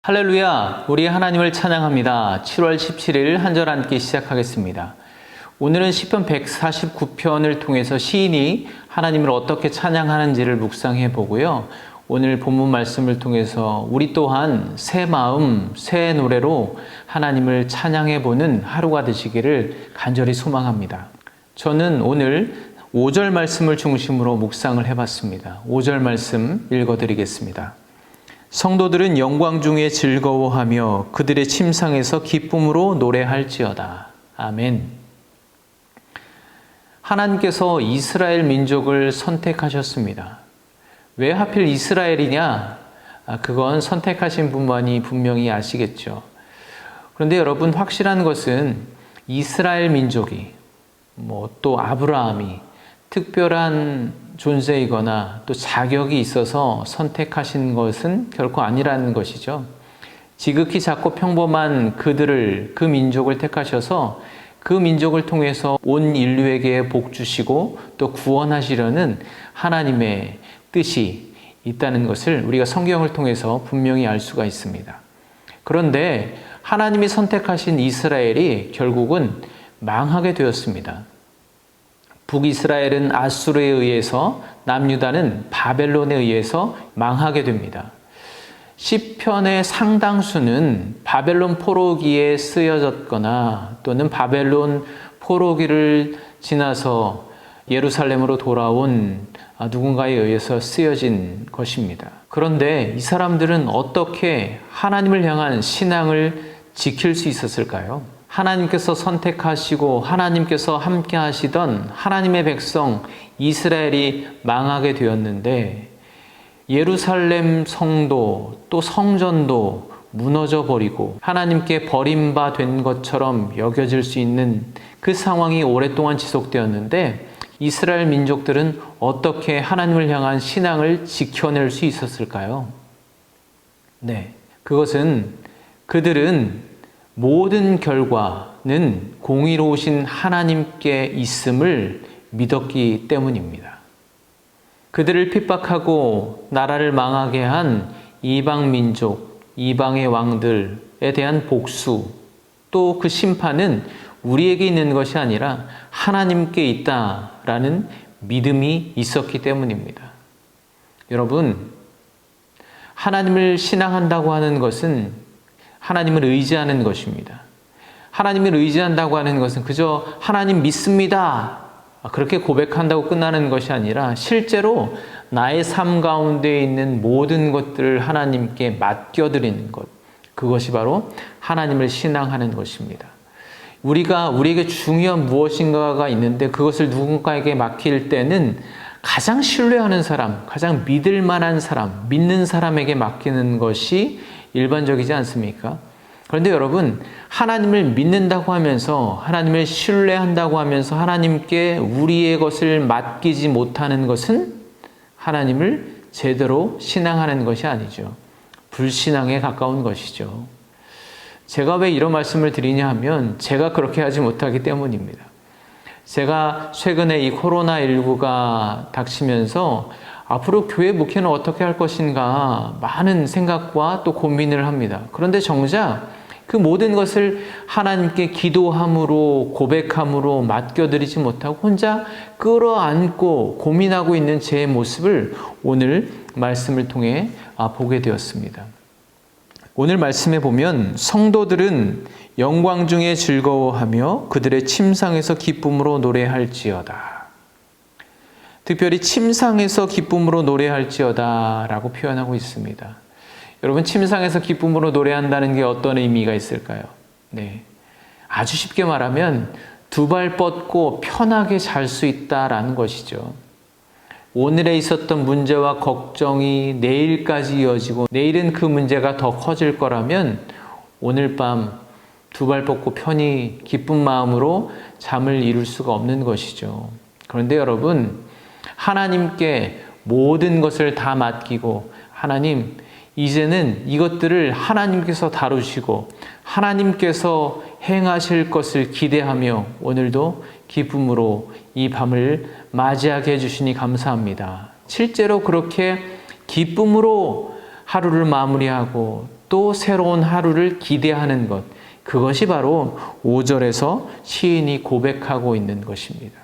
할렐루야! 우리 하나님을 찬양합니다. 7월 17일 한 절 함께 시작하겠습니다. 오늘은 시편 149편을 통해서 시인이 하나님을 어떻게 찬양하는지를 묵상해 보고요. 오늘 본문 말씀을 통해서 우리 또한 새 마음, 새 노래로 하나님을 찬양해 보는 하루가 되시기를 간절히 소망합니다. 저는 오늘 5절 말씀을 중심으로 묵상을 해봤습니다. 5절 말씀 읽어드리겠습니다. 성도들은 영광 중에 즐거워하며 그들의 침상에서 기쁨으로 노래할지어다. 아멘. 하나님께서 이스라엘 민족을 선택하셨습니다. 왜 하필 이스라엘이냐? 그건 선택하신 분만이 분명히 아시겠죠. 그런데 여러분, 확실한 것은 이스라엘 민족이 또 아브라함이 특별한 존재이거나 또 자격이 있어서 선택하신 것은 결코 아니라는 것이죠. 지극히 작고 평범한 그 민족을 택하셔서 그 민족을 통해서 온 인류에게 복 주시고 또 구원하시려는 하나님의 뜻이 있다는 것을 우리가 성경을 통해서 분명히 알 수가 있습니다. 그런데 하나님이 선택하신 이스라엘이 결국은 망하게 되었습니다. 북이스라엘은 아수르에 의해서, 남유다는 바벨론에 의해서 망하게 됩니다. 시편의 상당수는 바벨론 포로기에 쓰여졌거나 또는 바벨론 포로기를 지나서 예루살렘으로 돌아온 누군가에 의해서 쓰여진 것입니다. 그런데 이 사람들은 어떻게 하나님을 향한 신앙을 지킬 수 있었을까요? 하나님께서 선택하시고 하나님께서 함께 하시던 하나님의 백성 이스라엘이 망하게 되었는데 예루살렘 성도 또 성전도 무너져 버리고 하나님께 버림받은 것처럼 여겨질 수 있는 그 상황이 오랫동안 지속되었는데 이스라엘 민족들은 어떻게 하나님을 향한 신앙을 지켜낼 수 있었을까요? 그것은 그들은 모든 결과는 공의로우신 하나님께 있음을 믿었기 때문입니다. 그들을 핍박하고 나라를 망하게 한 이방 민족, 이방의 왕들에 대한 복수, 또 그 심판은 우리에게 있는 것이 아니라 하나님께 있다라는 믿음이 있었기 때문입니다. 여러분, 하나님을 신앙한다고 하는 것은 하나님을 의지하는 것입니다. 하나님을 의지한다고 하는 것은 그저 하나님 믿습니다, 그렇게 고백한다고 끝나는 것이 아니라 실제로 나의 삶 가운데 있는 모든 것들을 하나님께 맡겨드리는 것, 그것이 바로 하나님을 신앙하는 것입니다. 우리에게 중요한 무엇인가가 있는데 그것을 누군가에게 맡길 때는 가장 신뢰하는 사람, 가장 믿을 만한 사람, 믿는 사람에게 맡기는 것이 일반적이지 않습니까? 그런데 여러분, 하나님을 믿는다고 하면서, 하나님을 신뢰한다고 하면서 하나님께 우리의 것을 맡기지 못하는 것은 하나님을 제대로 신앙하는 것이 아니죠. 불신앙에 가까운 것이죠. 제가 왜 이런 말씀을 드리냐 하면 제가 그렇게 하지 못하기 때문입니다. 제가 최근에 이 코로나19가 닥치면서 앞으로 교회 목회는 어떻게 할 것인가 많은 생각과 또 고민을 합니다. 그런데 정작 그 모든 것을 하나님께 기도함으로 고백함으로 맡겨드리지 못하고 혼자 끌어안고 고민하고 있는 제 모습을 오늘 말씀을 통해 보게 되었습니다. 오늘 말씀에 보면 성도들은 영광 중에 즐거워하며 그들의 침상에서 기쁨으로 노래할지어다. 특별히 침상에서 기쁨으로 노래할지어다 라고 표현하고 있습니다. 여러분, 침상에서 기쁨으로 노래한다는 게 어떤 의미가 있을까요? 아주 쉽게 말하면 두 발 뻗고 편하게 잘 수 있다라는 것이죠. 오늘에 있었던 문제와 걱정이 내일까지 이어지고 내일은 그 문제가 더 커질 거라면 오늘 밤 두 발 뻗고 편히 기쁜 마음으로 잠을 이룰 수가 없는 것이죠. 그런데 여러분, 하나님께 모든 것을 다 맡기고 하나님, 이제는 이것들을 하나님께서 다루시고 하나님께서 행하실 것을 기대하며 오늘도 기쁨으로 이 밤을 맞이하게 해주시니 감사합니다. 실제로 그렇게 기쁨으로 하루를 마무리하고 또 또 새로운 하루를 기대하는 것, 그것이 바로 5절에서 시인이 고백하고 있는 것입니다.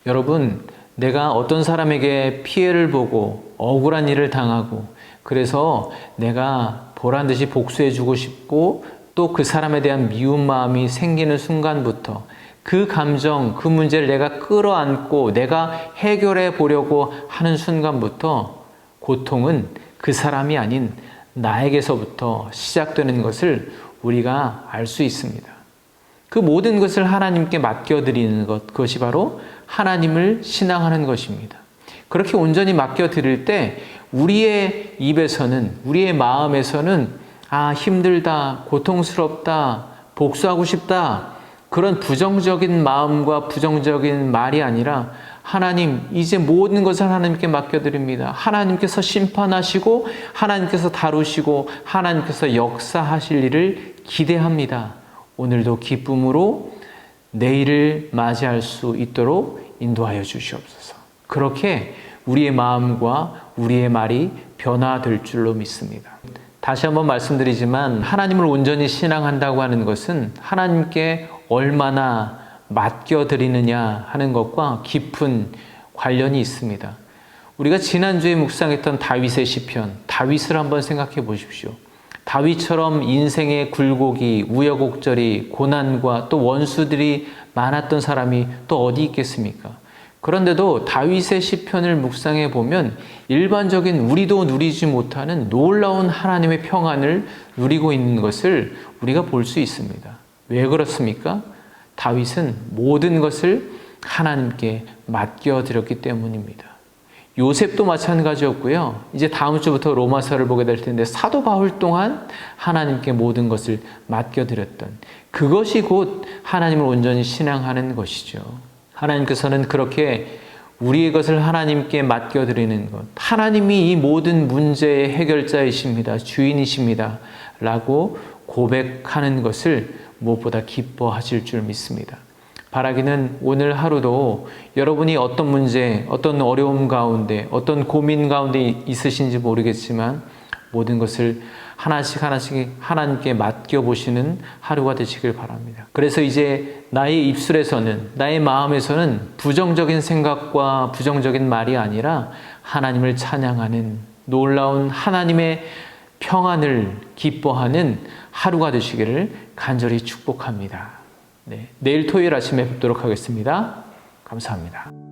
여러분, 내가 어떤 사람에게 피해를 보고 억울한 일을 당하고 그래서 내가 보란 듯이 복수해주고 싶고 또 그 사람에 대한 미운 마음이 생기는 순간부터 그 감정, 그 문제를 내가 끌어안고 내가 해결해 보려고 하는 순간부터 고통은 그 사람이 아닌 나에게서부터 시작되는 것을 우리가 알 수 있습니다. 그 모든 것을 하나님께 맡겨드리는 것, 그것이 바로 하나님을 신앙하는 것입니다. 그렇게 온전히 맡겨드릴 때 우리의 입에서는, 우리의 마음에서는 힘들다, 고통스럽다, 복수하고 싶다, 그런 부정적인 마음과 부정적인 말이 아니라 하나님, 이제 모든 것을 하나님께 맡겨드립니다. 하나님께서 심판하시고 하나님께서 다루시고 하나님께서 역사하실 일을 기대합니다. 오늘도 기쁨으로 내일을 맞이할 수 있도록 인도하여 주시옵소서. 그렇게 우리의 마음과 우리의 말이 변화될 줄로 믿습니다. 다시 한번 말씀드리지만 하나님을 온전히 신앙한다고 하는 것은 하나님께 얼마나 맡겨드리느냐 하는 것과 깊은 관련이 있습니다. 우리가 지난주에 묵상했던 다윗의 시편, 다윗을 한번 생각해 보십시오. 다윗처럼 인생의 굴곡이, 우여곡절이, 고난과 또 원수들이 많았던 사람이 또 어디 있겠습니까? 그런데도 다윗의 시편을 묵상해 보면 일반적인 우리도 누리지 못하는 놀라운 하나님의 평안을 누리고 있는 것을 우리가 볼 수 있습니다. 왜 그렇습니까? 다윗은 모든 것을 하나님께 맡겨드렸기 때문입니다. 요셉도 마찬가지였고요. 이제 다음 주부터 로마서를 보게 될 텐데 사도 바울 또한 하나님께 모든 것을 맡겨드렸던 그것이 곧 하나님을 온전히 신앙하는 것이죠. 하나님께서는 그렇게 우리의 것을 하나님께 맡겨드리는 것, 하나님이 이 모든 문제의 해결자이십니다. 주인이십니다. 라고 고백하는 것을 무엇보다 기뻐하실 줄 믿습니다. 바라기는 오늘 하루도 여러분이 어떤 문제, 어떤 어려움 가운데, 어떤 고민 가운데 있으신지 모르겠지만 모든 것을 하나씩 하나님께 맡겨보시는 하루가 되시길 바랍니다. 그래서 이제 나의 입술에서는, 나의 마음에서는 부정적인 생각과 부정적인 말이 아니라 하나님을 찬양하는 놀라운 하나님의 평안을 기뻐하는 하루가 되시기를 간절히 축복합니다. 네, 내일 토요일 아침에 뵙도록 하겠습니다. 감사합니다.